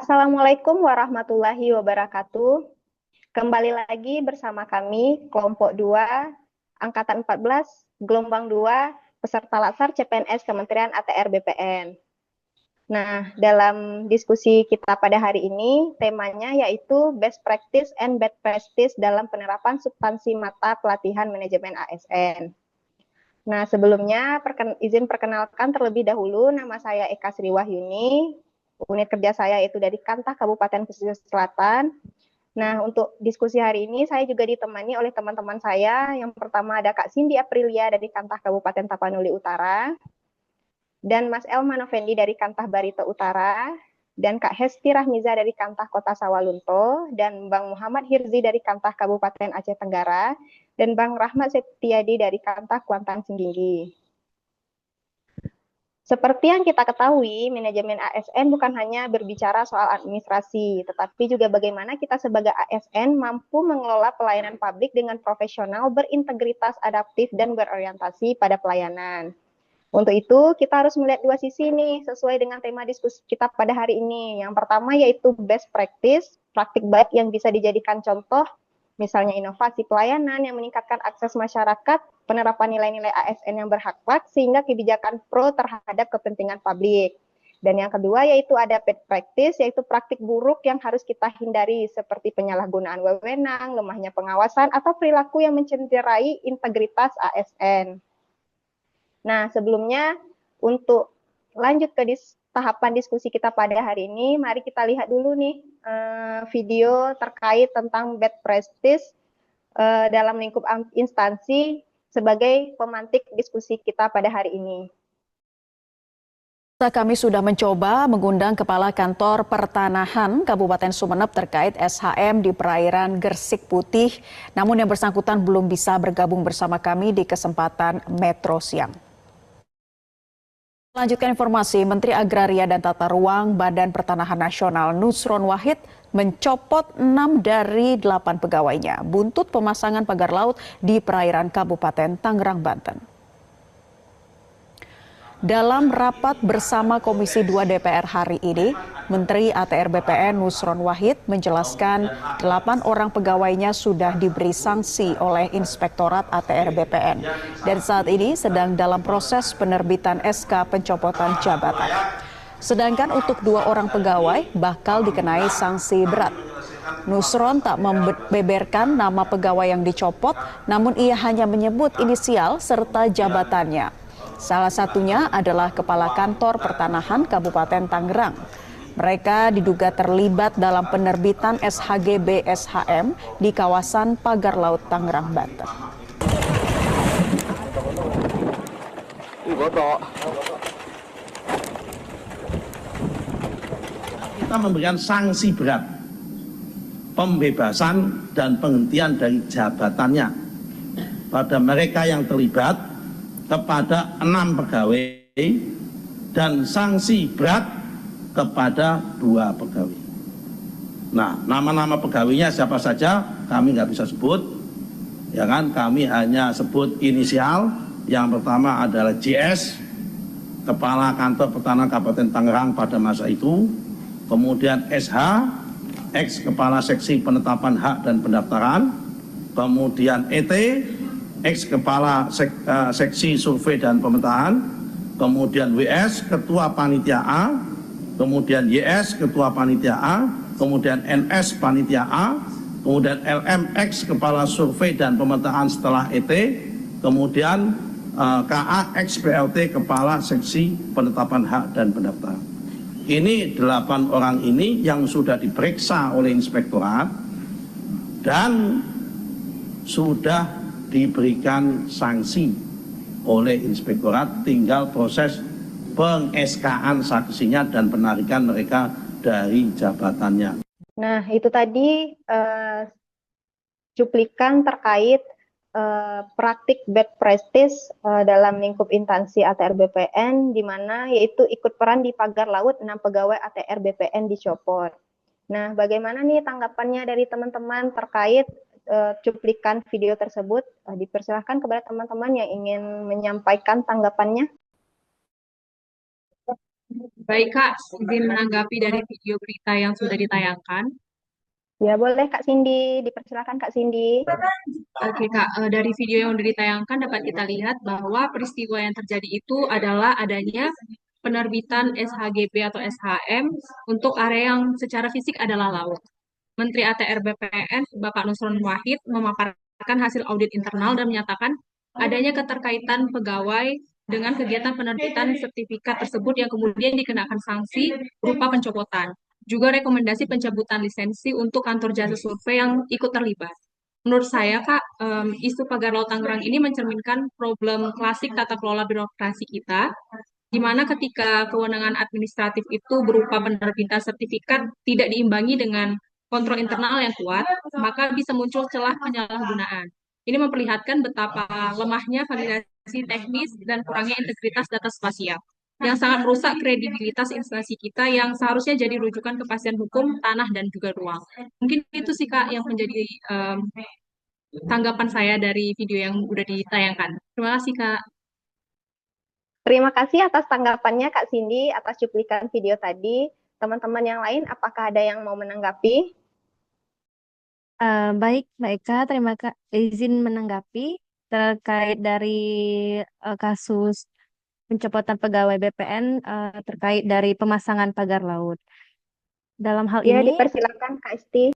Assalamualaikum warahmatullahi wabarakatuh. Kembali lagi bersama kami, kelompok 2, Angkatan 14, gelombang 2, peserta latsar CPNS Kementerian ATR BPN. Nah, dalam diskusi kita pada hari ini, temanya yaitu Best Practice and Bad Practice dalam penerapan substansi mata pelatihan manajemen ASN. Nah, sebelumnya izin perkenalkan terlebih dahulu, nama saya Eka Sri Wahyuni, unit kerja saya itu dari Kantah Kabupaten Pesisir Selatan. Nah, untuk diskusi hari ini saya juga ditemani oleh teman-teman saya. Yang pertama ada Kak Cindy Aprilia dari Kantah Kabupaten Tapanuli Utara, dan Mas Elman Effendi dari Kantah Barito Utara, dan Kak Hesti Rahmiza dari Kantah Kota Sawalunto, dan Bang Muhammad Hirzi dari Kantah Kabupaten Aceh Tenggara, dan Bang Rahmat Setiadi dari Kantah Kuantan Singginggi. Seperti yang kita ketahui, manajemen ASN bukan hanya berbicara soal administrasi, tetapi juga bagaimana kita sebagai ASN mampu mengelola pelayanan publik dengan profesional, berintegritas, adaptif, dan berorientasi pada pelayanan. Untuk itu, kita harus melihat dua sisi nih, sesuai dengan tema diskusi kita pada hari ini. Yang pertama yaitu best practice, praktik baik yang bisa dijadikan contoh, misalnya inovasi pelayanan yang meningkatkan akses masyarakat, penerapan nilai-nilai ASN yang berhaklat, sehingga kebijakan pro terhadap kepentingan publik. Dan yang kedua yaitu ada bad practice, yaitu praktik buruk yang harus kita hindari, seperti penyalahgunaan wewenang, lemahnya pengawasan, atau perilaku yang mencederai integritas ASN. Nah, sebelumnya untuk lanjut ke tahapan diskusi kita pada hari ini, mari kita lihat dulu nih video terkait tentang bad practice dalam lingkup instansi sebagai pemantik diskusi kita pada hari ini. Kami sudah mencoba mengundang Kepala Kantor Pertanahan Kabupaten Sumeneb terkait SHM di perairan Gersik Putih, namun yang bersangkutan belum bisa bergabung bersama kami di kesempatan Metro Siang. Lanjutkan informasi, Menteri Agraria dan Tata Ruang Badan Pertanahan Nasional Nusron Wahid mencopot 6 dari 8 pegawainya buntut pemasangan pagar laut di perairan Kabupaten Tangerang, Banten. Dalam rapat bersama Komisi 2 DPR hari ini, Menteri ATR BPN Nusron Wahid menjelaskan 8 orang pegawainya sudah diberi sanksi oleh Inspektorat ATR BPN dan saat ini sedang dalam proses penerbitan SK pencopotan jabatan. Sedangkan untuk 2 orang pegawai bakal dikenai sanksi berat. Nusron tak membeberkan nama pegawai yang dicopot, namun ia hanya menyebut inisial serta jabatannya. Salah satunya adalah Kepala Kantor Pertanahan Kabupaten Tangerang. Mereka diduga terlibat dalam penerbitan SHGB SHM di kawasan Pagar Laut Tangerang, Banten. Kita memberikan sanksi berat, pembebasan dan penghentian dari jabatannya pada mereka yang terlibat kepada 6 pegawai dan sanksi berat kepada 2 pegawai. Nah, nama-nama pegawainya siapa saja kami nggak bisa sebut, ya kan? Kami hanya sebut inisial. Yang pertama adalah JS, Kepala Kantor Pertanahan Kabupaten Tangerang pada masa itu. Kemudian SH, ex Kepala Seksi Penetapan Hak dan Pendaftaran. Kemudian ET, ex Kepala Seksi Survei dan Pemetaan, kemudian WS, Ketua Panitia A, kemudian YS, Ketua Panitia A, kemudian NS, Panitia A, kemudian LM, ex Kepala Survei dan Pemetaan setelah ET, kemudian KA, ex PLT, Kepala Seksi Penetapan Hak dan Pendaftaran. Ini 8 orang ini yang sudah diperiksa oleh Inspektorat dan sudah diberikan sanksi oleh Inspektorat, tinggal proses peng-SK-an saksinya dan penarikan mereka dari jabatannya. Nah, itu tadi cuplikan terkait praktik bad practice dalam lingkup instansi ATR BPN, di mana yaitu ikut peran di pagar laut 6 pegawai ATR BPN dicopot. Nah, bagaimana nih tanggapannya dari teman-teman terkait cuplikan video tersebut? Dipersilahkan kepada teman-teman yang ingin menyampaikan tanggapannya. Baik Kak, izin menanggapi dari video berita yang sudah ditayangkan. Ya, boleh Kak Cindy, dipersilakan Kak Cindy. Oke Kak, dari video yang sudah ditayangkan dapat kita lihat bahwa peristiwa yang terjadi itu adalah adanya penerbitan SHGB atau SHM untuk area yang secara fisik adalah laut. Menteri ATR BPN Bapak Nusron Wahid memaparkan hasil audit internal dan menyatakan adanya keterkaitan pegawai dengan kegiatan penerbitan sertifikat tersebut yang kemudian dikenakan sanksi berupa pencopotan. Juga rekomendasi pencabutan lisensi untuk kantor jasa survei yang ikut terlibat. Menurut saya, Kak, isu pagar laut Tangerang ini mencerminkan problem klasik tata kelola birokrasi kita, di mana ketika kewenangan administratif itu berupa penerbitan sertifikat tidak diimbangi dengan kontrol internal yang kuat, maka bisa muncul celah penyalahgunaan. Ini memperlihatkan betapa lemahnya validasi teknis dan kurangnya integritas data spasial, yang sangat merusak kredibilitas instansi kita yang seharusnya jadi rujukan kepastian hukum, tanah, dan juga ruang. Mungkin itu sih, Kak, yang menjadi tanggapan saya dari video yang udah ditayangkan. Terima kasih, Kak. Terima kasih atas tanggapannya Kak Cindy atas cuplikan video tadi. Teman-teman yang lain, apakah ada yang mau menanggapi? Baik, Mbak Eka, izin menanggapi terkait dari kasus pencopotan pegawai BPN terkait dari pemasangan pagar laut. Dalam hal Ya, ini, dipersilakan Kak Isti.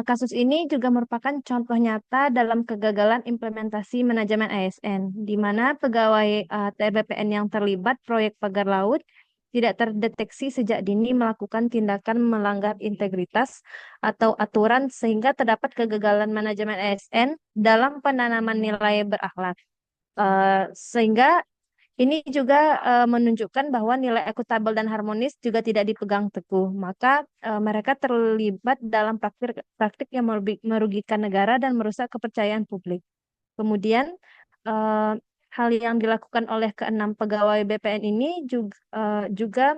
kasus ini juga merupakan contoh nyata dalam kegagalan implementasi manajemen ASN, di mana pegawai TRBPN yang terlibat proyek pagar laut tidak terdeteksi sejak dini melakukan tindakan melanggar integritas atau aturan sehingga terdapat kegagalan manajemen ASN dalam penanaman nilai berakhlak. Sehingga ini juga menunjukkan bahwa nilai akuntabel dan harmonis juga tidak dipegang teguh. Maka mereka terlibat dalam praktik yang merugikan negara dan merusak kepercayaan publik. Kemudian hal yang dilakukan oleh keenam pegawai BPN ini juga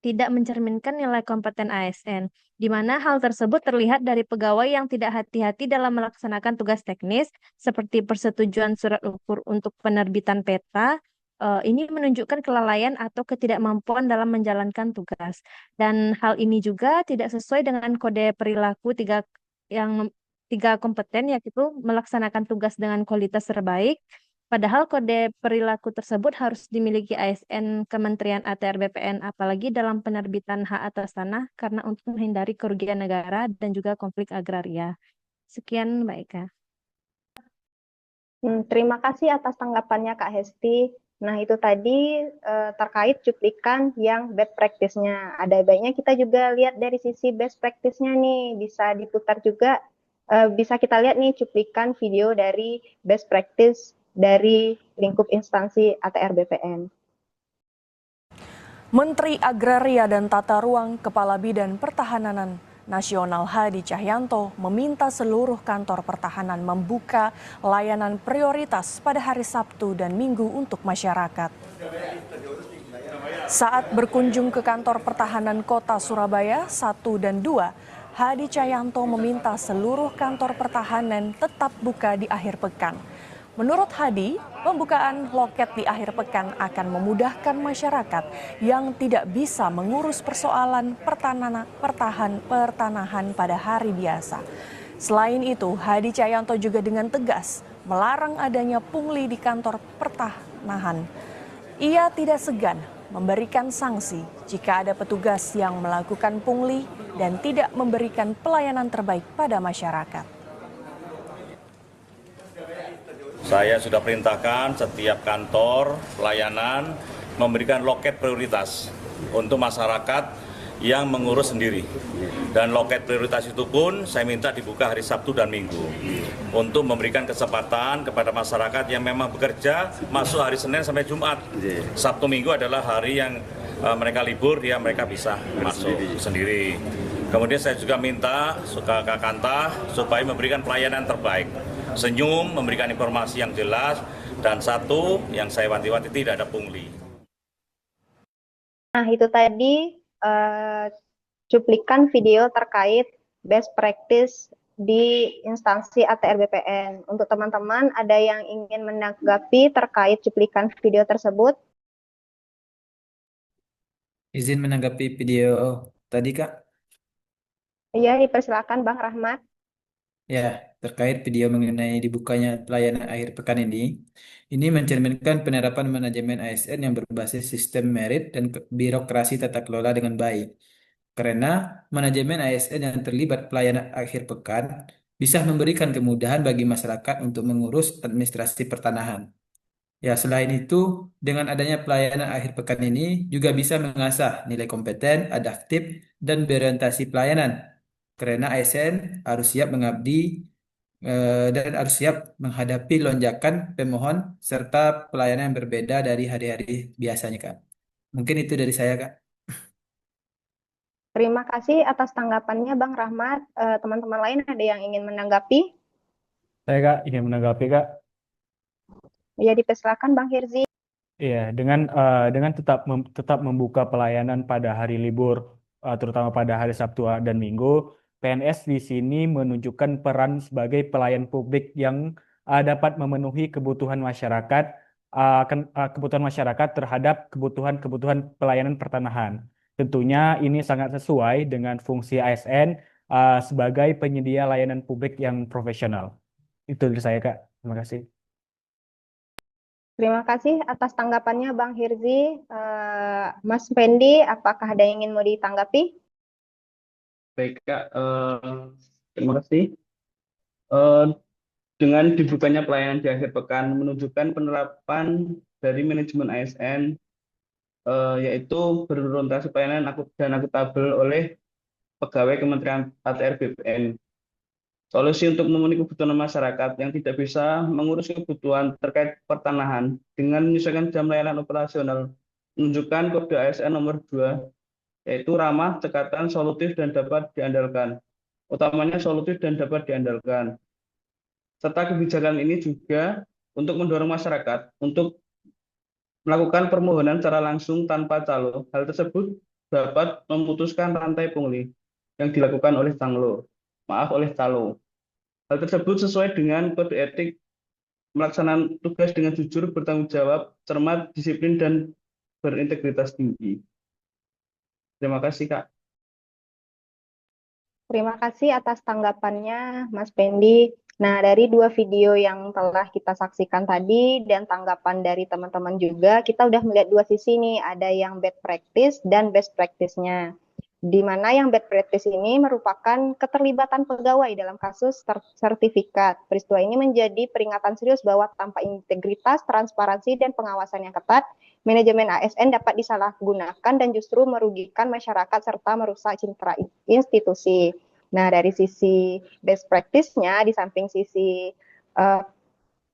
tidak mencerminkan nilai kompeten ASN, di mana hal tersebut terlihat dari pegawai yang tidak hati-hati dalam melaksanakan tugas teknis, seperti persetujuan surat ukur untuk penerbitan peta. Ini menunjukkan kelalaian atau ketidakmampuan dalam menjalankan tugas. Dan hal ini juga tidak sesuai dengan kode perilaku tiga kompeten, yaitu melaksanakan tugas dengan kualitas terbaik. Padahal kode perilaku tersebut harus dimiliki ASN Kementerian ATR BPN, apalagi dalam penerbitan hak atas tanah, karena untuk menghindari kerugian negara dan juga konflik agraria. Sekian, Mbak Eka. Terima kasih atas tanggapannya Kak Hesti. Nah, itu tadi terkait cuplikan yang bad practice-nya. Ada baiknya kita juga lihat dari sisi best practice-nya nih. Bisa diputar juga, bisa kita lihat nih cuplikan video dari best practice dari lingkup instansi ATR BPN. Menteri Agraria dan Tata Ruang Kepala Bidang Pertahanan Nasional Hadi Cahyanto meminta seluruh kantor pertahanan membuka layanan prioritas pada hari Sabtu dan Minggu untuk masyarakat. Saat berkunjung ke kantor pertahanan Kota Surabaya 1 dan 2, Hadi Cahyanto meminta seluruh kantor pertahanan tetap buka di akhir pekan. Menurut Hadi, pembukaan loket di akhir pekan akan memudahkan masyarakat yang tidak bisa mengurus persoalan pertanahan pada hari biasa. Selain itu, Hadi Cahyanto juga dengan tegas melarang adanya pungli di kantor pertanahan. Ia tidak segan memberikan sanksi jika ada petugas yang melakukan pungli dan tidak memberikan pelayanan terbaik pada masyarakat. Saya sudah perintahkan setiap kantor pelayanan memberikan loket prioritas untuk masyarakat yang mengurus sendiri. Dan loket prioritas itu pun saya minta dibuka hari Sabtu dan Minggu untuk memberikan kesempatan kepada masyarakat yang memang bekerja masuk hari Senin sampai Jumat. Sabtu Minggu adalah hari yang mereka libur, mereka bisa masuk sendiri. Kemudian saya juga minta Kakanta supaya memberikan pelayanan terbaik. Senyum, memberikan informasi yang jelas, dan satu yang saya wanti-wanti tidak ada pungli. Nah, itu tadi cuplikan video terkait best practice di instansi ATR BPN. Untuk teman-teman, ada yang ingin menanggapi terkait cuplikan video tersebut? Izin menanggapi video tadi, Kak. Iya, dipersilakan Bang Rahmat. Ya, terkait video mengenai dibukanya pelayanan akhir pekan ini mencerminkan penerapan manajemen ASN yang berbasis sistem merit dan birokrasi tata kelola dengan baik. Karena manajemen ASN yang terlibat pelayanan akhir pekan bisa memberikan kemudahan bagi masyarakat untuk mengurus administrasi pertanahan. Ya, selain itu, dengan adanya pelayanan akhir pekan ini juga bisa mengasah nilai kompeten, adaptif, dan berorientasi pelayanan. Karena ASN harus siap mengabdi dan harus siap menghadapi lonjakan pemohon serta pelayanan yang berbeda dari hari-hari biasanya, Kak. Mungkin itu dari saya, Kak. Terima kasih atas tanggapannya Bang Rahmat. Teman-teman lain ada yang ingin menanggapi? Saya Kak ingin menanggapi Kak. Ya, dipersilakan Bang Hirzi. Iya, dengan tetap membuka pelayanan pada hari libur, terutama pada hari Sabtu dan Minggu, PNS di sini menunjukkan peran sebagai pelayan publik yang dapat memenuhi kebutuhan masyarakat terhadap kebutuhan pelayanan pertanahan. Tentunya ini sangat sesuai dengan fungsi ASN sebagai penyedia layanan publik yang profesional. Itu dari saya, Kak. Terima kasih. Terima kasih atas tanggapannya Bang Hirzi. Mas Fendi, apakah ada yang ingin mau ditanggapi? Baik, Kak. Terima kasih. Eh, dengan dibukanya pelayanan di akhir pekan menunjukkan penerapan dari manajemen ASN, yaitu berorientasi pelayanan dan akuntabel oleh pegawai Kementerian ATR BPN. Solusi untuk memenuhi kebutuhan masyarakat yang tidak bisa mengurus kebutuhan terkait pertanahan dengan menyesuaikan jam layanan operasional menunjukkan kode ASN nomor 2, yaitu ramah, cekatan, solutif, dan dapat diandalkan. Utamanya solutif dan dapat diandalkan. Serta kebijakan ini juga untuk mendorong masyarakat untuk melakukan permohonan secara langsung tanpa calo. Hal tersebut dapat memutuskan rantai pungli yang dilakukan oleh calo. Hal tersebut sesuai dengan kode etik melaksanakan tugas dengan jujur, bertanggung jawab, cermat, disiplin, dan berintegritas tinggi. Terima kasih, Kak. Terima kasih atas tanggapannya Mas Fendi. Nah, dari dua video yang telah kita saksikan tadi dan tanggapan dari teman-teman juga, kita udah melihat dua sisi nih, ada yang bad practice dan best practice-nya. Di mana yang bad practice ini merupakan keterlibatan pegawai dalam kasus sertifikat. Peristiwa ini menjadi peringatan serius bahwa tanpa integritas, transparansi, dan pengawasan yang ketat, manajemen ASN dapat disalahgunakan dan justru merugikan masyarakat serta merusak citra institusi. Nah, dari sisi best practice-nya, di samping sisi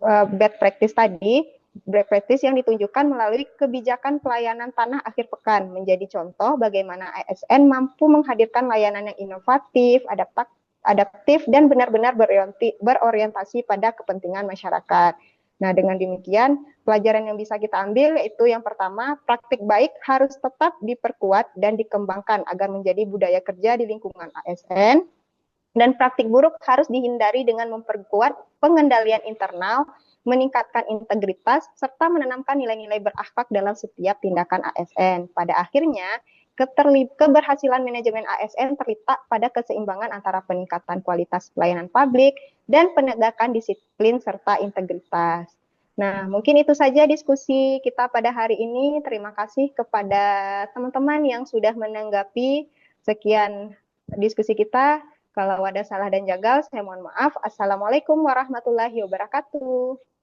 bad practice tadi, bad practice yang ditunjukkan melalui kebijakan pelayanan tanah akhir pekan menjadi contoh bagaimana ASN mampu menghadirkan layanan yang inovatif, adaptif, dan benar-benar berorientasi pada kepentingan masyarakat. Nah, dengan demikian, pelajaran yang bisa kita ambil yaitu yang pertama, praktik baik harus tetap diperkuat dan dikembangkan agar menjadi budaya kerja di lingkungan ASN, dan praktik buruk harus dihindari dengan memperkuat pengendalian internal, meningkatkan integritas, serta menanamkan nilai-nilai berakhlak dalam setiap tindakan ASN. Pada akhirnya, keberhasilan manajemen ASN terletak pada keseimbangan antara peningkatan kualitas pelayanan publik dan penegakan disiplin serta integritas. Nah, mungkin itu saja diskusi kita pada hari ini. Terima kasih kepada teman-teman yang sudah menanggapi sekian diskusi kita. Kalau ada salah dan jagal, saya mohon maaf. Assalamualaikum warahmatullahi wabarakatuh.